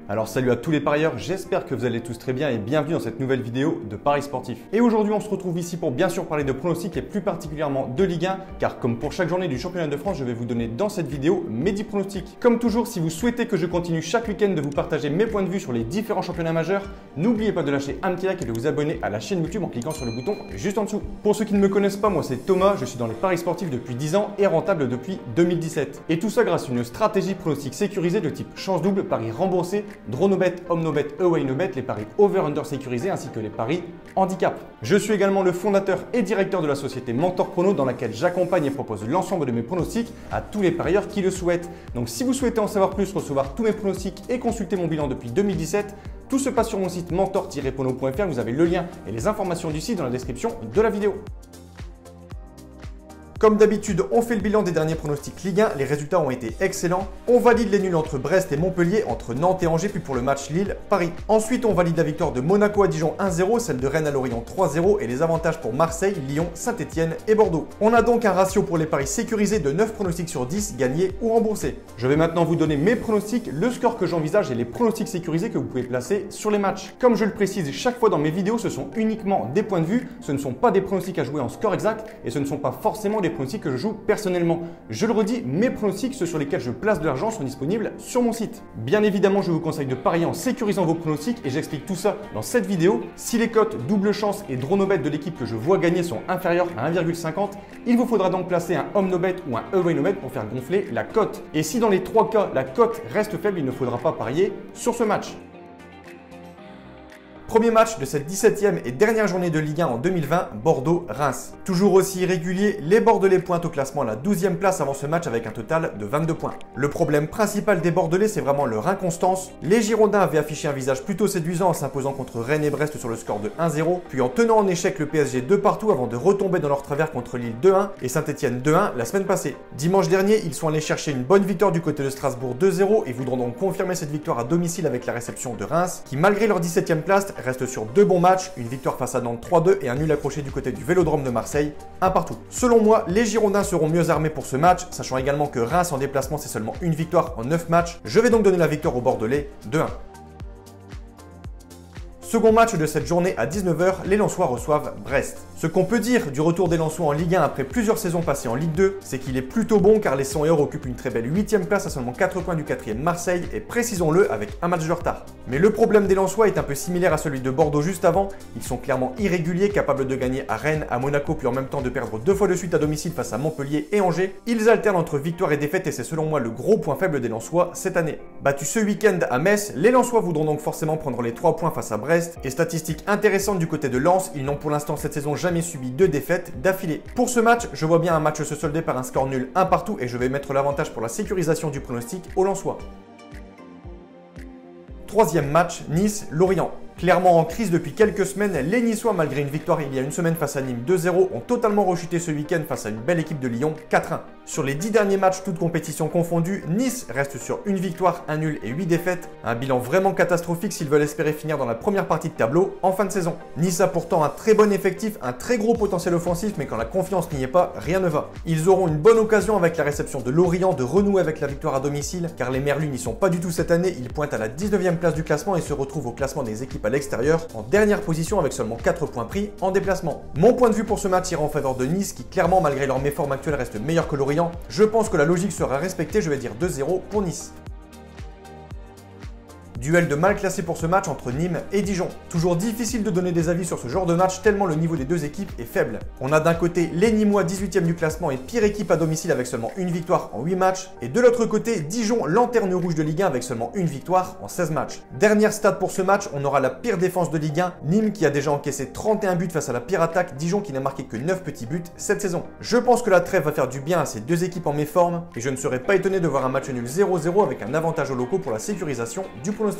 Alors salut à tous les parieurs, j'espère que vous allez tous très bien et bienvenue dans cette nouvelle vidéo de Paris Sportif. Et aujourd'hui on se retrouve ici pour bien sûr parler de pronostics et plus particulièrement de Ligue 1, car comme pour chaque journée du championnat de France, je vais vous donner dans cette vidéo mes 10 pronostics. Comme toujours, si vous souhaitez que je continue chaque week-end de vous partager mes points de vue sur les différents championnats majeurs, n'oubliez pas de lâcher un petit like et de vous abonner à la chaîne YouTube en cliquant sur le bouton juste en dessous. Pour ceux qui ne me connaissent pas, moi c'est Thomas, je suis dans les paris sportifs depuis 10 ans et rentable depuis 2017. Et tout ça grâce à une stratégie pronostic sécurisée de type chance double, paris remboursé, draw no bet, home no bet, away no bet, les paris over-under sécurisés ainsi que les paris handicap. Je suis également le fondateur et directeur de la société Mentor Prono dans laquelle j'accompagne et propose l'ensemble de mes pronostics à tous les parieurs qui le souhaitent. Donc si vous souhaitez en savoir plus, recevoir tous mes pronostics et consulter mon bilan depuis 2017, tout se passe sur mon site mentor-prono.fr, vous avez le lien et les informations du site dans la description de la vidéo. Comme d'habitude, on fait le bilan des derniers pronostics Ligue 1, les résultats ont été excellents. On valide les nuls entre Brest et Montpellier, entre Nantes et Angers, puis pour le match Lille-Paris. Ensuite, on valide la victoire de Monaco à Dijon 1-0, celle de Rennes à Lorient 3-0 et les avantages pour Marseille, Lyon, Saint-Etienne et Bordeaux. On a donc un ratio pour les paris sécurisés de 9 pronostics sur 10 gagnés ou remboursés. Je vais maintenant vous donner mes pronostics, le score que j'envisage et les pronostics sécurisés que vous pouvez placer sur les matchs. Comme je le précise chaque fois dans mes vidéos, ce sont uniquement des points de vue, ce ne sont pas des pronostics à jouer en score exact et ce ne sont pas forcément des pronostics que je joue personnellement. Je le redis, mes pronostics, ceux sur lesquels je place de l'argent, sont disponibles sur mon site. Bien évidemment, je vous conseille de parier en sécurisant vos pronostics et j'explique tout ça dans cette vidéo. Si les cotes double chance et draw no bet de l'équipe que je vois gagner sont inférieures à 1,50, il vous faudra donc placer un home no bet ou un away no bet pour faire gonfler la cote. Et si dans les trois cas, la cote reste faible, il ne faudra pas parier sur ce match. Premier match de cette 17e et dernière journée de Ligue 1 en 2020, Bordeaux-Reims. Toujours aussi irrégulier, les Bordelais pointent au classement à la 12e place avant ce match avec un total de 22 points. Le problème principal des Bordelais, c'est vraiment leur inconstance. Les Girondins avaient affiché un visage plutôt séduisant en s'imposant contre Rennes et Brest sur le score de 1-0, puis en tenant en échec le PSG 2 partout avant de retomber dans leur travers contre Lille 2-1 et Saint-Etienne 2-1 la semaine passée. Dimanche dernier, ils sont allés chercher une bonne victoire du côté de Strasbourg 2-0 et voudront donc confirmer cette victoire à domicile avec la réception de Reims, qui malgré leur 17e place, reste sur deux bons matchs, une victoire face à Nantes 3-2 et un nul accroché du côté du Vélodrome de Marseille, un partout. Selon moi, les Girondins seront mieux armés pour ce match, sachant également que Reims en déplacement c'est seulement une victoire en 9 matchs. Je vais donc donner la victoire aux Bordelais 2-1. Second match de cette journée à 19h, les Lensois reçoivent Brest. Ce qu'on peut dire du retour des Lensois en Ligue 1 après plusieurs saisons passées en Ligue 2, c'est qu'il est plutôt bon car les 100 occupent une très belle 8e place à seulement 4 points du 4e Marseille et précisons-le avec un match de retard. Mais le problème des Lensois est un peu similaire à celui de Bordeaux juste avant, ils sont clairement irréguliers, capables de gagner à Rennes, à Monaco puis en même temps de perdre 2 fois de suite à domicile face à Montpellier et Angers. Ils alternent entre victoire et défaite et c'est selon moi le gros point faible des Lensois cette année. Battus ce week-end à Metz, les Lensois voudront donc forcément prendre les 3 points face à Brest et statistique intéressante du côté de Lens, ils n'ont pour l'instant cette saison jamais subi 2 défaites d'affilée. Pour ce match, je vois bien un match se solder par un score nul un partout et je vais mettre l'avantage pour la sécurisation du pronostic aux Lensois. Troisième match, Nice-Lorient. Clairement en crise depuis quelques semaines, les Niçois, malgré une victoire il y a une semaine face à Nîmes 2-0, ont totalement rechuté ce week-end face à une belle équipe de Lyon 4-1. Sur les 10 derniers matchs, toutes compétitions confondues, Nice reste sur une victoire, un nul et 8 défaites. Un bilan vraiment catastrophique s'ils veulent espérer finir dans la première partie de tableau en fin de saison. Nice a pourtant un très bon effectif, un très gros potentiel offensif, mais quand la confiance n'y est pas, rien ne va. Ils auront une bonne occasion avec la réception de Lorient de renouer avec la victoire à domicile, car les Merlus n'y sont pas du tout cette année, ils pointent à la 19e place du classement et se retrouvent au classement des équipes à l'extérieur, en dernière position avec seulement 4 points pris en déplacement. Mon point de vue pour ce match ira en faveur de Nice qui clairement malgré leur méforme actuelle reste meilleur que Lorient. Je pense que la logique sera respectée, je vais dire 2-0 pour Nice. Duel de mal classé pour ce match entre Nîmes et Dijon. Toujours difficile de donner des avis sur ce genre de match tellement le niveau des deux équipes est faible. On a d'un côté les Nîmois 18e du classement et pire équipe à domicile avec seulement une victoire en 8 matchs. Et de l'autre côté, Dijon, lanterne rouge de Ligue 1 avec seulement une victoire en 16 matchs. Dernière stat pour ce match, on aura la pire défense de Ligue 1, Nîmes qui a déjà encaissé 31 buts face à la pire attaque, Dijon qui n'a marqué que 9 petits buts cette saison. Je pense que la trêve va faire du bien à ces deux équipes en méforme et je ne serais pas étonné de voir un match nul 0-0 avec un avantage aux locaux pour la sécurisation du pronostic.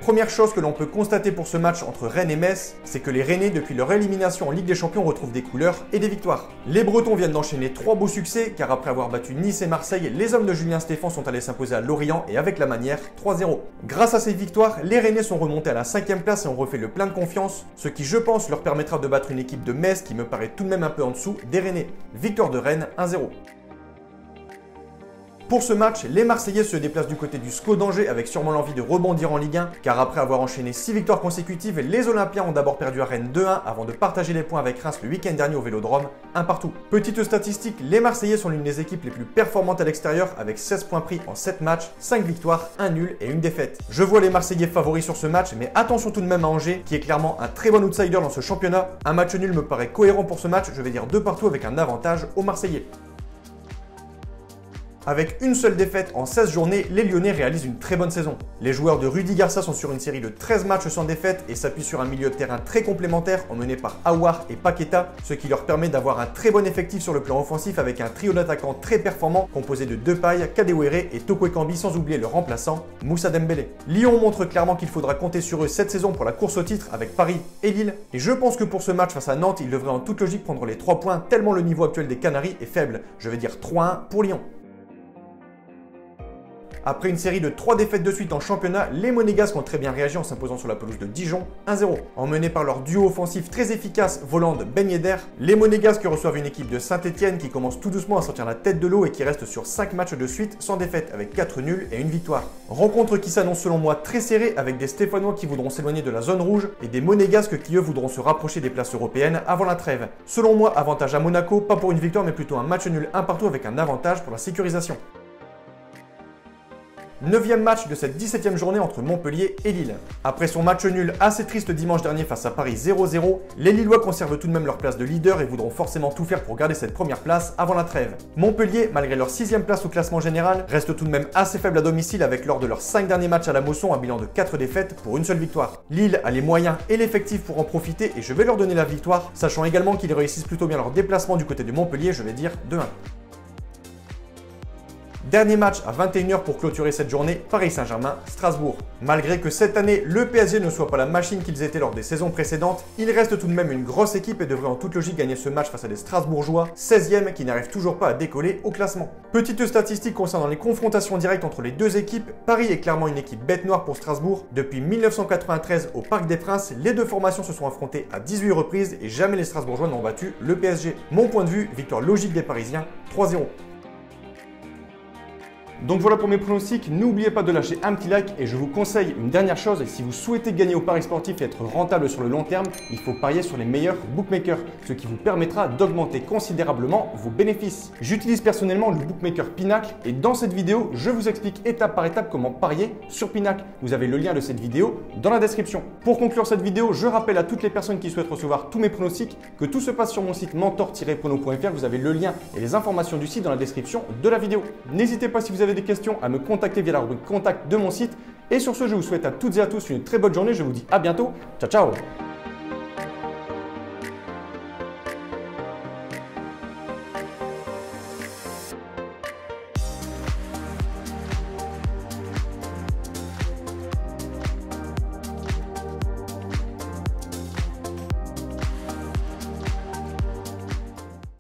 Première chose que l'on peut constater pour ce match entre Rennes et Metz, c'est que les Rennais, depuis leur élimination en Ligue des Champions, retrouvent des couleurs et des victoires. Les Bretons viennent d'enchaîner 3 beaux succès, car après avoir battu Nice et Marseille, les hommes de Julien Stéphan sont allés s'imposer à Lorient et avec la manière 3-0. Grâce à ces victoires, les Rennais sont remontés à la 5e place et ont refait le plein de confiance, ce qui je pense leur permettra de battre une équipe de Metz qui me paraît tout de même un peu en dessous des Rennais. Victoire de Rennes 1-0. Pour ce match, les Marseillais se déplacent du côté du SCO d'Angers avec sûrement l'envie de rebondir en Ligue 1, car après avoir enchaîné 6 victoires consécutives, les Olympiens ont d'abord perdu à Rennes 2-1 avant de partager les points avec Reims le week-end dernier au Vélodrome, un partout. Petite statistique, les Marseillais sont l'une des équipes les plus performantes à l'extérieur avec 16 points pris en 7 matchs, 5 victoires, 1 nul et une défaite. Je vois les Marseillais favoris sur ce match, mais attention tout de même à Angers, qui est clairement un très bon outsider dans ce championnat. Un match nul me paraît cohérent pour ce match, je vais dire 2 partout avec un avantage aux Marseillais. Avec une seule défaite en 16 journées, les Lyonnais réalisent une très bonne saison. Les joueurs de Rudy Garcia sont sur une série de 13 matchs sans défaite et s'appuient sur un milieu de terrain très complémentaire emmené par Aouar et Paqueta, ce qui leur permet d'avoir un très bon effectif sur le plan offensif avec un trio d'attaquants très performant composé de Depay, Kadewere et Toko Ekambi, sans oublier le remplaçant Moussa Dembélé. Lyon montre clairement qu'il faudra compter sur eux cette saison pour la course au titre avec Paris et Lille, et je pense que pour ce match face à Nantes, ils devraient en toute logique prendre les 3 points tellement le niveau actuel des Canaries est faible. Je vais dire 3-1 pour Lyon. Après une série de 3 défaites de suite en championnat, les Monégasques ont très bien réagi en s'imposant sur la pelouse de Dijon 1-0. Emmenés par leur duo offensif très efficace Voland-Ben Yedder, les Monégasques reçoivent une équipe de Saint-Etienne qui commence tout doucement à sortir la tête de l'eau et qui reste sur 5 matchs de suite sans défaite avec 4 nuls et une victoire. Rencontre qui s'annonce selon moi très serrée avec des Stéphanois qui voudront s'éloigner de la zone rouge et des Monégasques qui eux voudront se rapprocher des places européennes avant la trêve. Selon moi, avantage à Monaco, pas pour une victoire mais plutôt un match nul un partout avec un avantage pour la sécurisation. 9e match de cette 17e journée entre Montpellier et Lille. Après son match nul assez triste dimanche dernier face à Paris 0-0, les Lillois conservent tout de même leur place de leader et voudront forcément tout faire pour garder cette première place avant la trêve. Montpellier, malgré leur 6e place au classement général, reste tout de même assez faible à domicile avec lors de leurs 5 derniers matchs à la Mosson un bilan de 4 défaites pour une seule victoire. Lille a les moyens et l'effectif pour en profiter et je vais leur donner la victoire, sachant également qu'ils réussissent plutôt bien leur déplacement du côté de Montpellier, je vais dire 2-1. Dernier match à 21h pour clôturer cette journée, Paris Saint-Germain-Strasbourg. Malgré que cette année, le PSG ne soit pas la machine qu'ils étaient lors des saisons précédentes, il reste tout de même une grosse équipe et devrait en toute logique gagner ce match face à des Strasbourgeois, 16e, qui n'arrivent toujours pas à décoller au classement. Petite statistique concernant les confrontations directes entre les deux équipes, Paris est clairement une équipe bête noire pour Strasbourg. Depuis 1993 au Parc des Princes, les deux formations se sont affrontées à 18 reprises et jamais les Strasbourgeois n'ont battu le PSG. Mon point de vue, victoire logique des Parisiens, 3-0. Donc voilà pour mes pronostics, n'oubliez pas de lâcher un petit like et je vous conseille une dernière chose, si vous souhaitez gagner au paris sportif et être rentable sur le long terme, il faut parier sur les meilleurs bookmakers, ce qui vous permettra d'augmenter considérablement vos bénéfices. J'utilise personnellement le bookmaker Pinacle et dans cette vidéo, je vous explique étape par étape comment parier sur Pinacle. Vous avez le lien de cette vidéo dans la description. Pour conclure cette vidéo, je rappelle à toutes les personnes qui souhaitent recevoir tous mes pronostics que tout se passe sur mon site mentor-prono.fr, vous avez le lien et les informations du site dans la description de la vidéo. N'hésitez pas si vous avez des questions à me contacter via la rubrique contact de mon site. Et sur ce, je vous souhaite à toutes et à tous une très bonne journée. Je vous dis à bientôt. Ciao, ciao!